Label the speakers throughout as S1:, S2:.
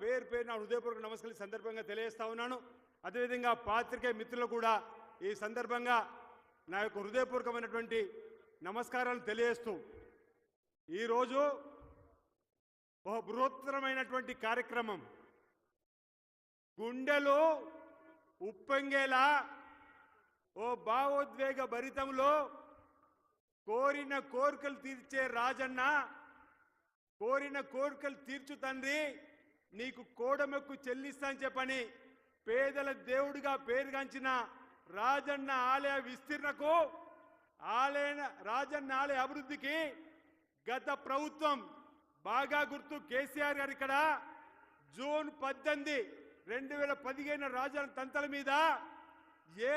S1: పేరు పేరున హృదయపూర్వక నమస్కారాలు సందర్భంగా తెలియజేస్తా ఉన్నాను. అదేవిధంగా పాత్రికేయ మిత్రులు కూడా ఈ సందర్భంగా నా యొక్క హృదయపూర్వకమైనటువంటి నమస్కారాలు తెలియజేస్తూ ఈరోజు ఒక బృహత్తరమైనటువంటి కార్యక్రమం, గుండెలో ఉప్పొంగేలా ఓ భావోద్వేగ భరితంలో కోరిన కోరికలు తీర్చే రాజన్న, కోరిన కోరికలు తీర్చు తండ్రి, నీకు కోడమెక్కు చెల్లిస్తా అని చెప్పని పేదల దేవుడిగా పేరుగాంచిన రాజన్న ఆలయ విస్తీర్ణకు, రాజన్న ఆలయ అభివృద్ధికి గత ప్రభుత్వం బాగా గుర్తు కేసీఆర్ గారు ఇక్కడ జూన్ 18, 2015 రాజన్న తంతల మీద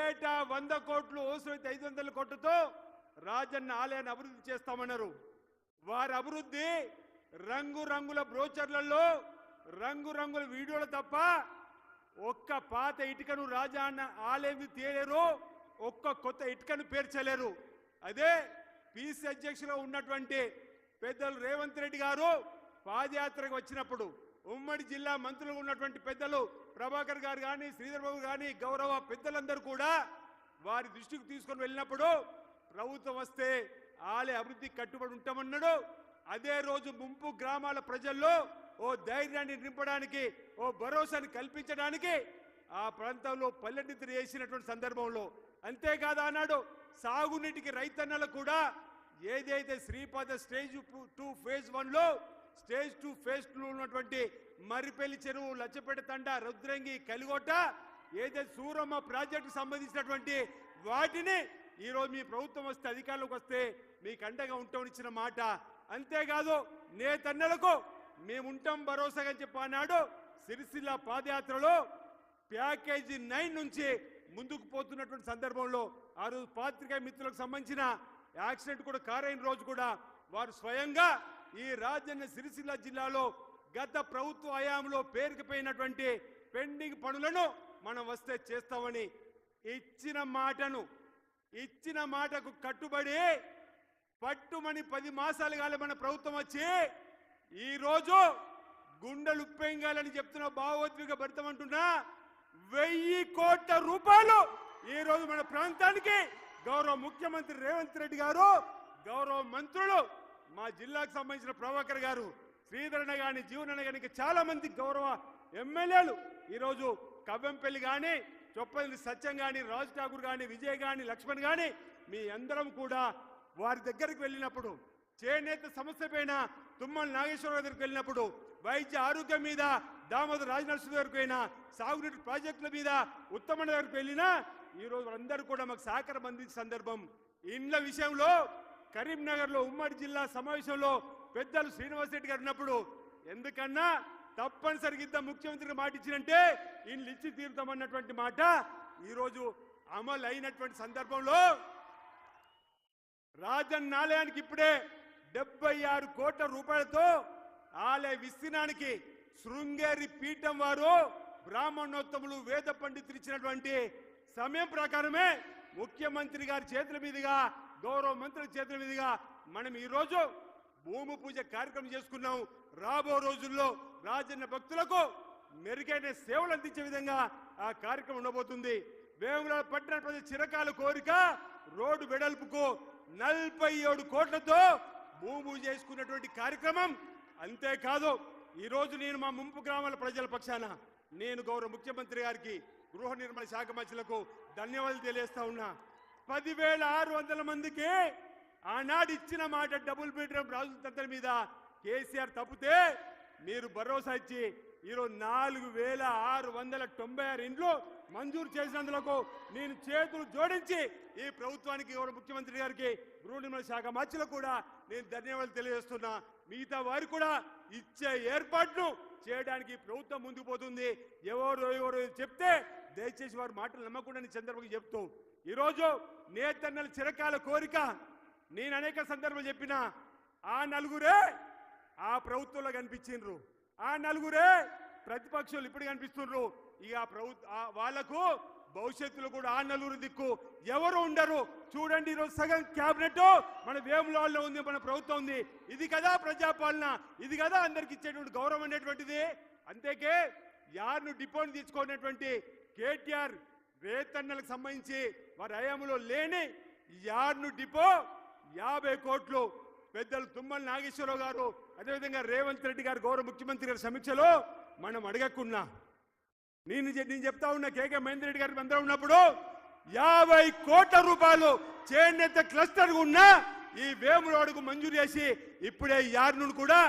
S1: ఏటా 100 కోట్లు, అవసరమైతే 500 కోట్లతో రాజన్న ఆలయాన్ని అభివృద్ధి చేస్తామన్నారు. వారి అభివృద్ధి రంగురంగుల బ్రోచర్లలో, రంగురంగుల వీడియోలు తప్ప ఒక్క పాత ఇటుకను రాజన్న ఆలయం తీయలేరు, ఒక్క కొత్త ఇటుకను పేర్చలేరు. అదే పీసీ అధ్యక్షులుగా ఉన్నటువంటి పెద్దలు రేవంత్ రెడ్డి గారు పాదయాత్రకు వచ్చినప్పుడు ఉమ్మడి జిల్లా మంత్రులు ఉన్నటువంటి పెద్దలు ప్రభాకర్ గారు కానీ, శ్రీధర్ బాబు కానీ, గౌరవ పెద్దలందరూ కూడా వారి దృష్టికి తీసుకొని వెళ్ళినప్పుడు ప్రభుత్వం వస్తే ఆలయ అభివృద్ధికి కట్టుబడి ఉంటామన్నాడు. అదే రోజు ముంపు గ్రామాల ప్రజల్లో ఓ ధైర్యాన్ని నింపడానికి, ఓ భరోసాని కల్పించడానికి ఆ ప్రాంతంలో పల్లెనిద్ర చేసినటువంటి సందర్భంలో అంతేకాదు అన్నాడు, సాగునీటికి రైతన్నలు కూడా ఏదైతే శ్రీపాద స్టేజ్ 2 ఫేజ్ 1లో, స్టేజ్ 2 ఫేజ్ 2 ఉన్నటువంటి మర్రిపల్లి చెరువు, లచ్చపేట తండ, రుద్రంగి, కలిగొట్ట, ఏదైతే సూరమ్మ ప్రాజెక్టు సంబంధించినటువంటి వాటిని ఈరోజు మీ ప్రభుత్వం వస్తే, అధికారులకు వస్తే మీకు అండగా ఉంటామని ఇచ్చిన మాట. అంతేకాదు నేతన్నలకు మేముంటాం భరోసాగా చెప్పి అన్నాడు. సిరిసిల్ల పాదయాత్రలో ప్యాకేజీ 9 నుంచి ముందుకు పోతున్నటువంటి సందర్భంలో ఆ రోజు పాత్రికేయ మిత్రులకు సంబంధించిన యాక్సిడెంట్ కూడా కారైన రోజు కూడా వారు స్వయంగా ఈ రాజన్న సిరిసిల్ల జిల్లాలో గత ప్రభుత్వ హయాంలో పేరుకుపోయినటువంటి పెండింగ్ పనులను మనం వస్తే చేస్తామని ఇచ్చిన మాటకు కట్టుబడి పట్టుమని 10 మాసాలు కాలే మన ప్రభుత్వం వచ్చి ఈరోజు గుండెలు ఉప్పొంగాలని చెప్తున్న భావోద్వేగ భరితం అంటున్నా 1000 కోట్ల రూపాయలు ఈరోజు మన ప్రాంతానికి గౌరవ ముఖ్యమంత్రి రేవంత్ రెడ్డి గారు, గౌరవ మంత్రులు మా జిల్లాకు సంబంధించిన ప్రభాకర్ గారు, శ్రీధరణ గాని, జీవనన్న గాని, చాలా మంది గౌరవ ఎమ్మెల్యేలు ఈరోజు కవ్వంపల్లి కానీ, చొప్పల్లి సత్యం కానీ, రాజ్ ఠాకూర్ కానీ, విజయ్ కానీ, లక్ష్మణ్ కానీ మీ అందరం కూడా వారి దగ్గరికి వెళ్ళినప్పుడు, చేనేత సమస్య పైన తుమ్మల నాగేశ్వరరావు దగ్గరికి వెళ్ళినప్పుడు, వైద్య ఆరోగ్యం మీద దామోదర్ రాజనరసింహ దగ్గరికి వెళ్ళినా, సాగునీటి ప్రాజెక్టుల మీద ఉత్తమన్న దగ్గరికి వెళ్ళినా ఈరోజు అందరూ కూడా మాకు సహకారం అందించిన సందర్భం. ఇండ్ల విషయంలో కరీంనగర్లో ఉమ్మడి జిల్లా సమావేశంలో పెద్దలు శ్రీనివాస్ రెడ్డి గారు ఉన్నప్పుడు ఎందుకన్నా తప్పనిసరిగా ఇద్దాం ముఖ్యమంత్రికి మాట ఇచ్చినంటే ఇండ్లు ఇచ్చి తీరుతామన్నటువంటి మాట ఈరోజు అమలు అయినటువంటి సందర్భంలో రాజన్న ఆలయానికి ఇప్పుడే 76 కోట్ల రూపాయలతో ఆలయ విస్తీర్ణానికి శృంగేరి పీఠం వారు బ్రాహ్మణోత్తములు, వేద పండితులు ఇచ్చినటువంటి సమయం ప్రకారమే ముఖ్యమంత్రి గారి చేతుల మీదుగా, గౌరవ మంత్రుల చేతుల మీదుగా మనం ఈరోజు భూమి పూజ కార్యక్రమం చేసుకున్నాం. రాబో రోజుల్లో రాజన్న భక్తులకు మెరుగైన సేవలు అందించే విధంగా ఆ కార్యక్రమం ఉండబోతుంది. వేములవాడ పట్టణ ప్రజల చిరకాల కోరిక రోడ్డు వెడల్పుకు 47 కోట్లతో భూమి పూజ చేసుకున్నటువంటి కార్యక్రమం. అంతేకాదు ఈరోజు నేను మా ముంపు గ్రామాల ప్రజల పక్షాన నేను గౌరవ ముఖ్యమంత్రి గారికి, గృహ నిర్మాణ శాఖ మంత్రులకు ధన్యవాదాలు తెలియజేస్తా ఉన్నా. 10,600 మందికి ఆనాడు ఇచ్చిన మాట డబుల్ బెడ్రూమ్ రాజుల తంత్రం మీద కేసీఆర్ తప్పితే మీరు భరోసా ఇచ్చి ఈరోజు 4,696 ఇండ్లు మంజూరు చేసినందులకు నేను చేతులు జోడించి ఈ ప్రభుత్వానికి, గౌరవ ముఖ్యమంత్రి గారికి, గృహ నిర్మాణ శాఖ మంత్రులకు కూడా నేను ధన్యవాదాలు తెలియజేస్తున్నా. మిగతా వారు కూడా ఇచ్చే ఏర్పాట్లు చేయడానికి ప్రభుత్వం ముందుకు పోతుంది. ఎవరు చెప్తే దయచేసి వారి మాటలు నమ్మకుండా చంద్రబాబు చెప్తూ ఈరోజు నేతన్నల చిరకాల కోరిక నేను అనేక సందర్భాలు చెప్పిన ఆ నలుగురే ఆ ప్రభుత్వంలో కనిపించిండ్రు, ఆ నలుగురే ప్రతిపక్షాలు ఇప్పుడు కనిపిస్తున్నారు. ఇక వాళ్లకు భవిష్యత్తులో కూడా ఆ నలుగురు దిక్కు ఎవరు ఉండరు. చూడండి ఈరోజు సగం క్యాబినెట్ మన వేములవాడలో ఉంది, మన ప్రభుత్వం ఉంది. ఇది కదా ప్రజాపాలన, ఇది కదా అందరికి ఇచ్చేటువంటి గౌరవం అనేటువంటిది. అంతేకే యార్ను డిపోని తీసుకున్నటువంటి కేటీఆర్ రేతన్నలకు సంబంధించి వారి హయాంలో లేని యార్ను డిపో 50 కోట్లు పెద్దలు తుమ్మల నాగేశ్వరరావు గారు అదేవిధంగా రేవంత్ రెడ్డి గారు గౌరవ ముఖ్యమంత్రి గారి సమీక్షలో మనం అడగకున్నా నేను చెప్తా ఉన్నా కేకే మహేందర్ రెడ్డి గారి అందరూ ఉన్నప్పుడు 50 కోట్ల రూపాయలు చేనేత క్లస్టర్ ఉన్న ఈ వేములవాడకు మంజూరు చేసి ఇప్పుడే యార్ను కూడా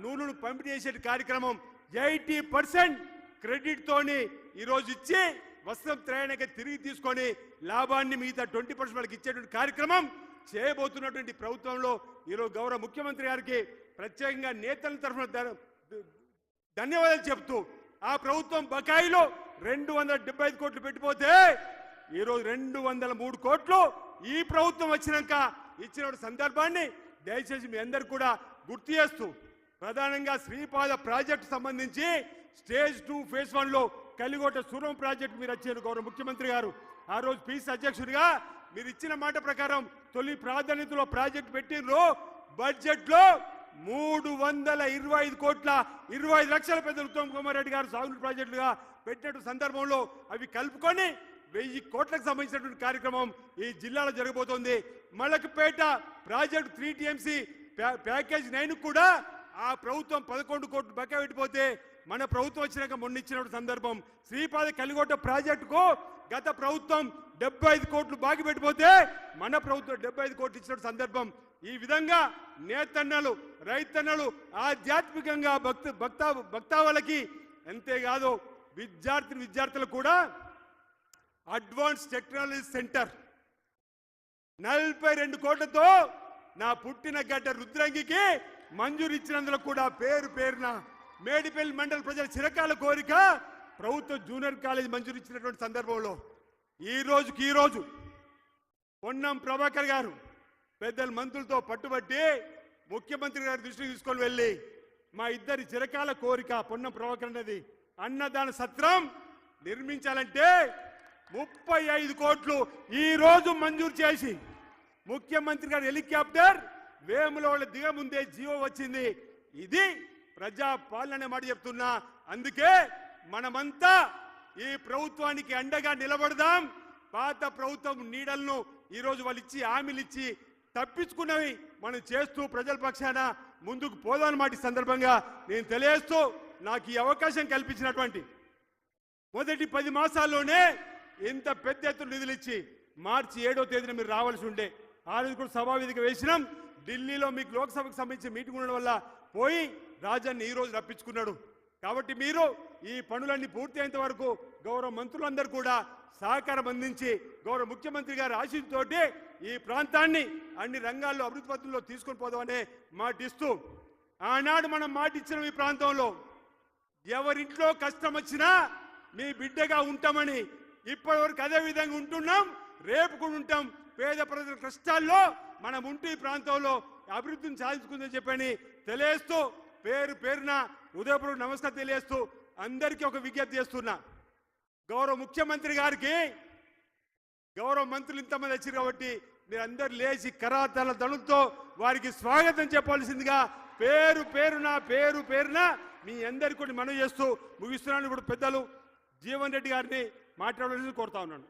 S1: నూనెను పంపిణీ చేసే కార్యక్రమం 80% క్రెడిట్ తోని ఈరోజు ఇచ్చి వస్త్రం త్రయానికి తిరిగి తీసుకొని లాభాన్ని మిగతా 20% వాళ్ళకి ఇచ్చేటువంటి కార్యక్రమం చేయబోతున్నటువంటి ప్రభుత్వంలో ఈరోజు గౌరవ ముఖ్యమంత్రి గారికి ప్రత్యేకంగా నేతల తరఫున ధన్యవాదాలు చెప్తూ ఆ ప్రభుత్వం బకాయిలో 275 కోట్లు పెట్టిపోతే ఈరోజు 203 కోట్లు ఈ ప్రభుత్వం వచ్చినాక ఇచ్చిన సందర్భాన్ని దయచేసి మీ అందరు కూడా గుర్తు చేస్తూ ప్రధానంగా శ్రీపాద ప్రాజెక్టు సంబంధించి స్టేజ్ 2 ఫేజ్ 1లో కలిగోట సూరం ప్రాజెక్టు మీరు వచ్చారు గౌరవ ముఖ్యమంత్రి గారు ఆ రోజు పీసీ అధ్యక్షుడిగా మీరు ఇచ్చిన మాట ప్రకారం తొలి ప్రాధాన్యతలో ప్రాజెక్టు పెట్టిండ్రు బడ్జెట్ లో 325 కోట్ల 25 లక్షల పెద్దలు ఉత్తమ్ కుమార్ రెడ్డి గారు సాగునీటి ప్రాజెక్టులుగా పెట్టినట్టు సందర్భంలో అవి కలుపుకొని 1000 కోట్లకు సంబంధించినటువంటి కార్యక్రమం ఈ జిల్లాలో జరగబోతోంది మలకపేట ప్రాజెక్టు 3 టీఎంసీ ప్యాకేజ్ 9 కూడా ఆ ప్రభుత్వం 11 కోట్లు బకాయి పెట్టిపోతే మన ప్రభుత్వం వచ్చినాక మొన్న ఇచ్చిన సందర్భం శ్రీపాద కలిగొట్ట ప్రాజెక్టుకు గత ప్రభుత్వం 75 కోట్లు బాకి పెట్టిపోతే మన ప్రభుత్వం 75 కోట్లు ఇచ్చిన సందర్భం ఈ విధంగా నేతన్నలు రైతన్నలు ఆధ్యాత్మికంగా భక్తావళకి అంతేకాదు విద్యార్థులకు కూడా అడ్వాన్స్ టెక్నాలజీ సెంటర్ 42 కోట్లతో నా పుట్టిన గడ్డ రుద్రంగికి మంజూరు ఇచ్చినందులో కూడా పేరున మేడిపల్లి మండల ప్రజల చిరకాల కోరిక ప్రభుత్వ జూనియర్ కాలేజ్ మంజూరు ఇచ్చినటువంటి సందర్భంలో ఈ రోజు పొన్నం ప్రభాకర్ గారు పెద్దల మంత్రులతో పట్టుబట్టి ముఖ్యమంత్రి గారి దృష్టికి తీసుకొని వెళ్ళి మా ఇద్దరి చిరకాల కోరిక పొన్నం ప్రభాకర్ అనేది అన్నదాన సత్రం నిర్మించాలంటే 35 కోట్లు ఈ రోజు మంజూరు చేసి ముఖ్యమంత్రి గారి హెలికాప్టర్ వేములవాడ దిగముందే జీవో వచ్చింది ఇది ప్రజా పాలన మాట చెప్తున్నా అందుకే మనమంతా ఈ ప్రభుత్వానికి అండగా నిలబడదాం పాత ప్రభుత్వం నీడలను ఈ రోజు వాళ్ళు ఇచ్చి హామీలు ఇచ్చి తప్పించుకున్నవి మనం చేస్తూ ప్రజల పక్షాన ముందుకు పోదామన్నమాట సందర్భంగా నేను తెలియజేస్తూ నాకు ఈ అవకాశం కల్పించినటువంటి మొదటి 10 మాసాల్లోనే ఇంత పెద్ద ఎత్తున నిధులు ఇచ్చి మార్చి 7వ తేదీన మీరు రావాల్సి ఉండే ఆ రోజు కూడా సభావేదిక వేసినాం ఢిల్లీలో మీకు లోక్సభకు సంబంధించి మీటింగ్ ఉండడం వల్ల పోయి రాజాన్ని ఈ రోజు రప్పించుకున్నాడు కాబట్టి మీరు ఈ పనులన్నీ పూర్తయ్యేంత వరకు గౌరవ మంత్రులందరూ కూడా సహకారం అందించి గౌరవ ముఖ్యమంత్రి గారి ఆశీస్సుతోటి ఈ ప్రాంతాన్ని అన్ని రంగాల్లో అభివృద్ధి పథంలో తీసుకొని పోదామనే మాట ఇస్తూ ఆనాడు మనం మాట ఇచ్చిన ఈ ప్రాంతంలో ఎవరింట్లో కష్టం వచ్చినా మీ బిడ్డగా ఉంటామని ఇప్పటి వరకు అదే విధంగా ఉంటున్నాం రేపు కూడా ఉంటాం పేద ప్రజల కష్టాల్లో మనం ఉంటూ ఈ ప్రాంతంలో అభివృద్ధిని సాధించుకుందని చెప్పని తెలియజేస్తూ పేరున ఉదయపూర్వక నమస్కారం తెలియజేస్తూ అందరికీ ఒక విజ్ఞప్తి చేస్తున్నా గౌరవ ముఖ్యమంత్రి గారికి గౌరవ మంత్రులు ఇంతమంది వచ్చారు కాబట్టి మీరందరూ లేచి కరాతల దళంతో వారికి స్వాగతం చెప్పాల్సిందిగా పేరున మీ అందరికీ మనవి చేస్తూ ముగిస్తున్నాను. ఇప్పుడు పెద్దలు జీవన్ రెడ్డి గారిని మాట్లాడాలని కోరుతా ఉన్నాను.